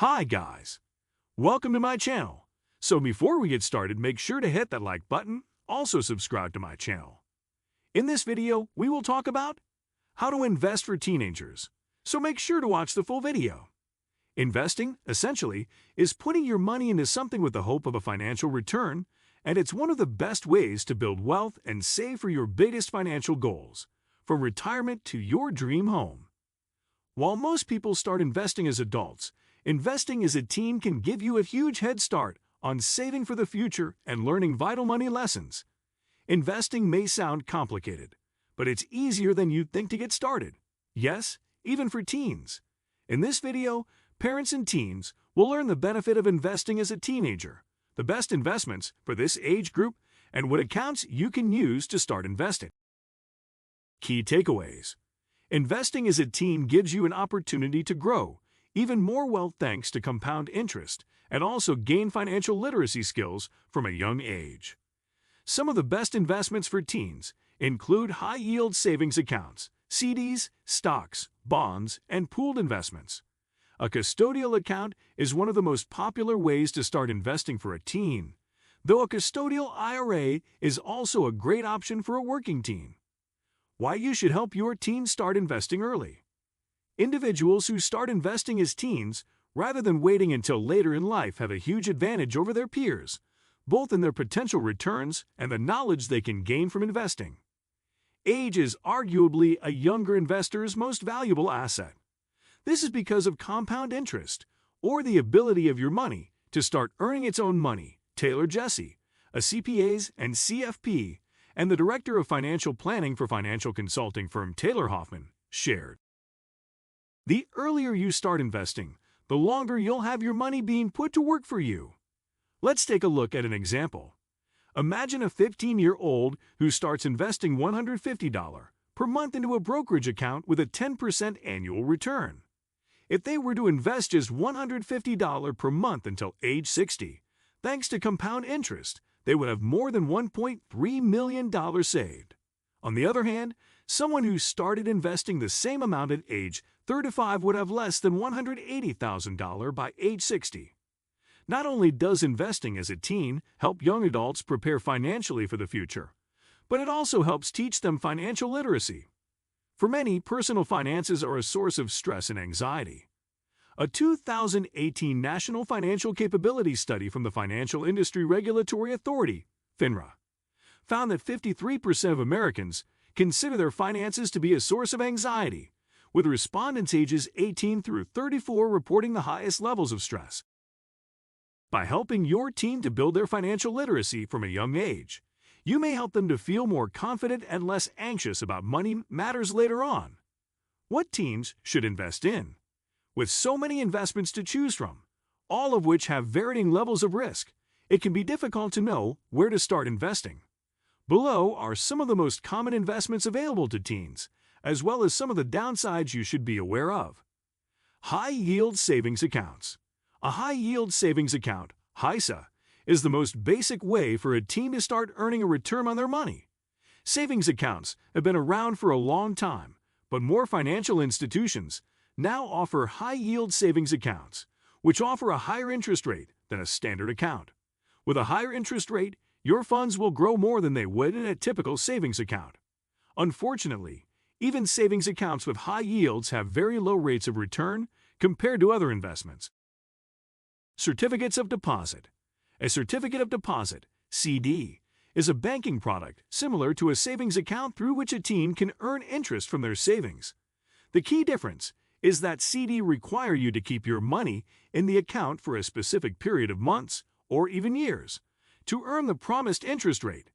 Hi guys, welcome to my channel. So before we get started, make sure to hit that like button, also subscribe to my channel. In this video, we will talk about how to invest for teenagers, so make sure to watch the full video. Investing, essentially, is putting your money into something with the hope of a financial return, and it's one of the best ways to build wealth and save for your biggest financial goals, from retirement to your dream home. While most people start investing as adults, investing as a teen can give you a huge head start on saving for the future and learning vital money lessons. Investing may sound complicated, but it's easier than you'd think to get started. Yes, even for teens. In this video, parents and teens will learn the benefit of investing as a teenager, the best investments for this age group, and what accounts you can use to start investing. Key takeaways. Investing as a teen gives you an opportunity to grow even more wealth thanks to compound interest, and also gain financial literacy skills from a young age. Some of the best investments for teens include high-yield savings accounts, CDs, stocks, bonds, and pooled investments. A custodial account is one of the most popular ways to start investing for a teen, though a custodial IRA is also a great option for a working teen. Why you should help your teen start investing early. Individuals who start investing as teens, rather than waiting until later in life, have a huge advantage over their peers, both in their potential returns and the knowledge they can gain from investing. Age is arguably a younger investor's most valuable asset. This is because of compound interest, or the ability of your money to start earning its own money. Taylor Jesse, a CPAs and CFP, and the Director of Financial Planning for financial consulting firm Taylor Hoffman, shared. The earlier you start investing, the longer you'll have your money being put to work for you. Let's take a look at an example. Imagine a 15-year-old who starts investing $150 per month into a brokerage account with a 10% annual return. If they were to invest just $150 per month until age 60, thanks to compound interest, they would have more than $1.3 million saved. On the other hand, someone who started investing the same amount at age 35 would have less than $180,000 by age 60. Not only does investing as a teen help young adults prepare financially for the future, but it also helps teach them financial literacy. For many, personal finances are a source of stress and anxiety. A 2018 National Financial Capabilities Study from the Financial Industry Regulatory Authority, FINRA, found that 53% of Americans consider their finances to be a source of anxiety, with respondents ages 18 through 34 reporting the highest levels of stress. By helping your teen to build their financial literacy from a young age, you may help them to feel more confident and less anxious about money matters later on. What teens should invest in? With so many investments to choose from, all of which have varying levels of risk, it can be difficult to know where to start investing. Below are some of the most common investments available to teens, as well as some of the downsides you should be aware of. High-yield savings accounts. A high-yield savings account, HISA, is the most basic way for a teen to start earning a return on their money. Savings accounts have been around for a long time, but more financial institutions now offer high-yield savings accounts, which offer a higher interest rate than a standard account. With a higher interest rate, your funds will grow more than they would in a typical savings account. Unfortunately, even savings accounts with high yields have very low rates of return compared to other investments. Certificates of deposit. A certificate of deposit, CD, is a banking product similar to a savings account through which a teen can earn interest from their savings. The key difference is that CD require you to keep your money in the account for a specific period of months or even years to earn the promised interest rate.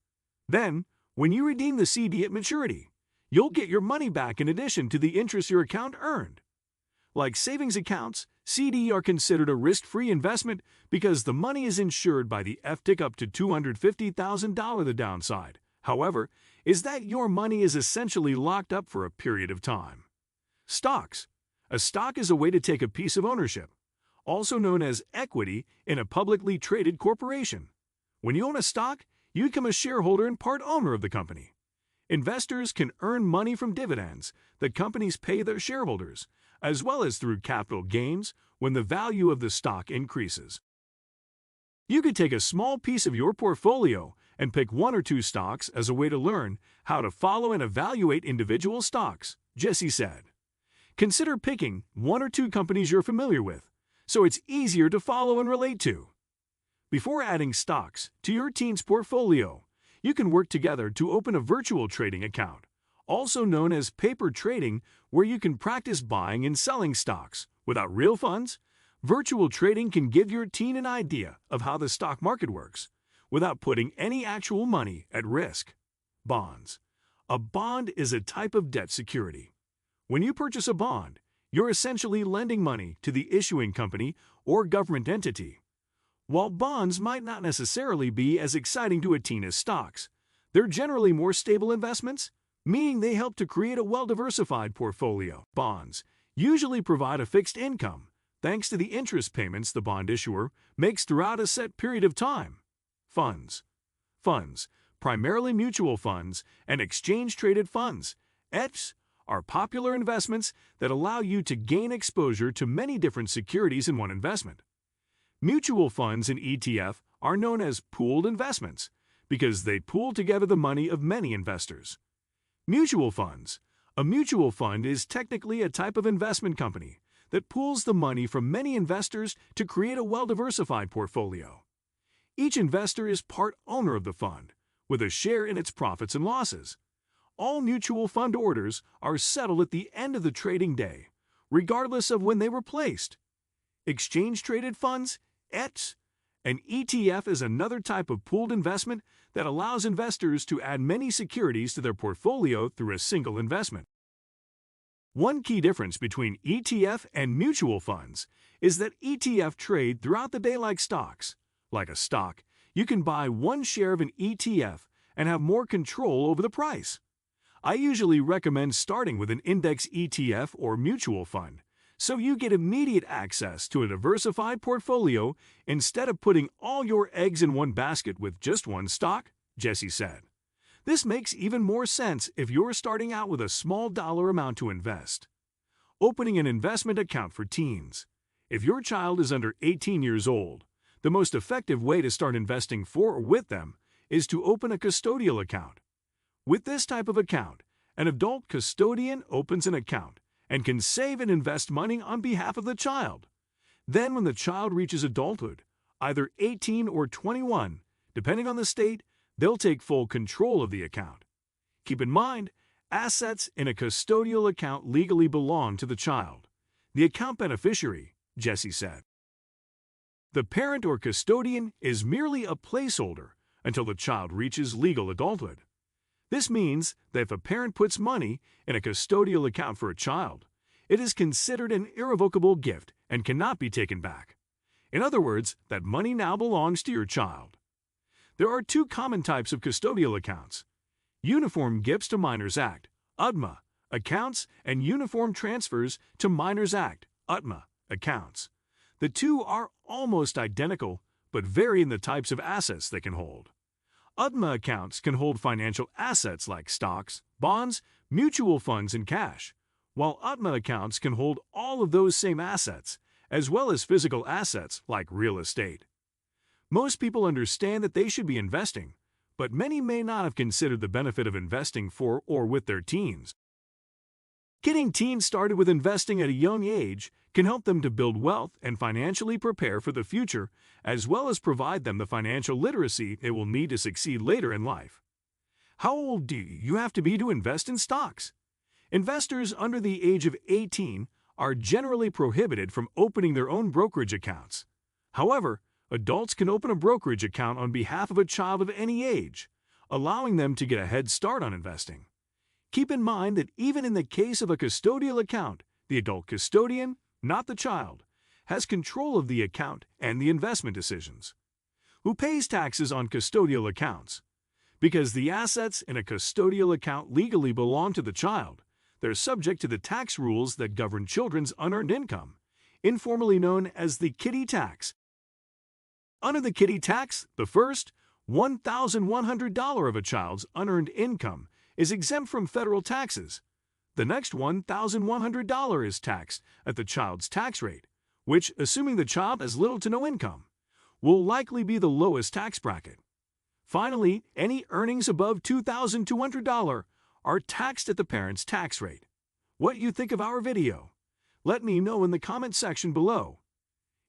Then, when you redeem the CD at maturity, you'll get your money back in addition to the interest your account earned. Like savings accounts, CD are considered a risk-free investment because the money is insured by the FDIC up to $250,000. The downside, however, is that your money is essentially locked up for a period of time. Stocks. A stock is a way to take a piece of ownership, also known as equity, in a publicly traded corporation. When you own a stock, you become a shareholder and part owner of the company. Investors can earn money from dividends that companies pay their shareholders, as well as through capital gains when the value of the stock increases. You could take a small piece of your portfolio and pick one or two stocks as a way to learn how to follow and evaluate individual stocks, Jesse said. Consider picking one or two companies you're familiar with, so it's easier to follow and relate to. Before adding stocks to your teen's portfolio, you can work together to open a virtual trading account, also known as paper trading, where you can practice buying and selling stocks without real funds. Virtual trading can give your teen an idea of how the stock market works, without putting any actual money at risk. Bonds. A bond is a type of debt security. When you purchase a bond, you're essentially lending money to the issuing company or government entity. While bonds might not necessarily be as exciting to a teen as stocks, they're generally more stable investments, meaning they help to create a well-diversified portfolio. Bonds usually provide a fixed income, thanks to the interest payments the bond issuer makes throughout a set period of time. Funds. Funds, primarily mutual funds and exchange-traded funds, ETFs, are popular investments that allow you to gain exposure to many different securities in one investment. Mutual funds and ETF are known as pooled investments because they pool together the money of many investors. Mutual funds. A mutual fund is technically a type of investment company that pools the money from many investors to create a well-diversified portfolio. Each investor is part owner of the fund, with a share in its profits and losses. All mutual fund orders are settled at the end of the trading day, regardless of when they were placed. Exchange-traded funds, ETFs. An ETF is another type of pooled investment that allows investors to add many securities to their portfolio through a single investment. One key difference between ETF and mutual funds is that ETF trade throughout the day like stocks. Like a stock, you can buy one share of an ETF and have more control over the price. I usually recommend starting with an index ETF or mutual fund, so you get immediate access to a diversified portfolio instead of putting all your eggs in one basket with just one stock, Jesse said. This makes even more sense if you're starting out with a small dollar amount to invest. Opening an investment account for teens. If your child is under 18 years old, the most effective way to start investing for or with them is to open a custodial account. With this type of account, an adult custodian opens an account and can save and invest money on behalf of the child. Then when the child reaches adulthood, either 18 or 21, depending on the state, they'll take full control of the account. Keep in mind, assets in a custodial account legally belong to the child, the account beneficiary, Jesse said. The parent or custodian is merely a placeholder until the child reaches legal adulthood. This means that if a parent puts money in a custodial account for a child, it is considered an irrevocable gift and cannot be taken back. In other words, that money now belongs to your child. There are two common types of custodial accounts: Uniform Gifts to Minors Act, UTMA, accounts and Uniform Transfers to Minors Act, UTMA, accounts. The two are almost identical, but vary in the types of assets they can hold. UTMA accounts can hold financial assets like stocks, bonds, mutual funds, and cash, while UTMA accounts can hold all of those same assets, as well as physical assets like real estate. Most people understand that they should be investing, but many may not have considered the benefit of investing for or with their teens. Getting teens started with investing at a young age can help them to build wealth and financially prepare for the future, as well as provide them the financial literacy they will need to succeed later in life. How old do you have to be to invest in stocks? Investors under the age of 18 are generally prohibited from opening their own brokerage accounts. However, adults can open a brokerage account on behalf of a child of any age, allowing them to get a head start on investing. Keep in mind that even in the case of a custodial account, the adult custodian, not the child, has control of the account and the investment decisions. Who pays taxes on custodial accounts? Because the assets in a custodial account legally belong to the child, they're subject to the tax rules that govern children's unearned income, informally known as the kiddie tax. Under the kiddie tax, the first $1,100 of a child's unearned income is exempt from federal taxes. The next $1,100 is taxed at the child's tax rate, which, assuming the child has little to no income, will likely be the lowest tax bracket. Finally, any earnings above $2,200 are taxed at the parent's tax rate. What you think of our video? Let me know in the comment section below.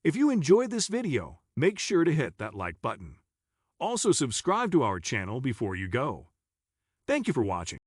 If you enjoyed this video, make sure to hit that like button. Also subscribe to our channel before you go. Thank you for watching.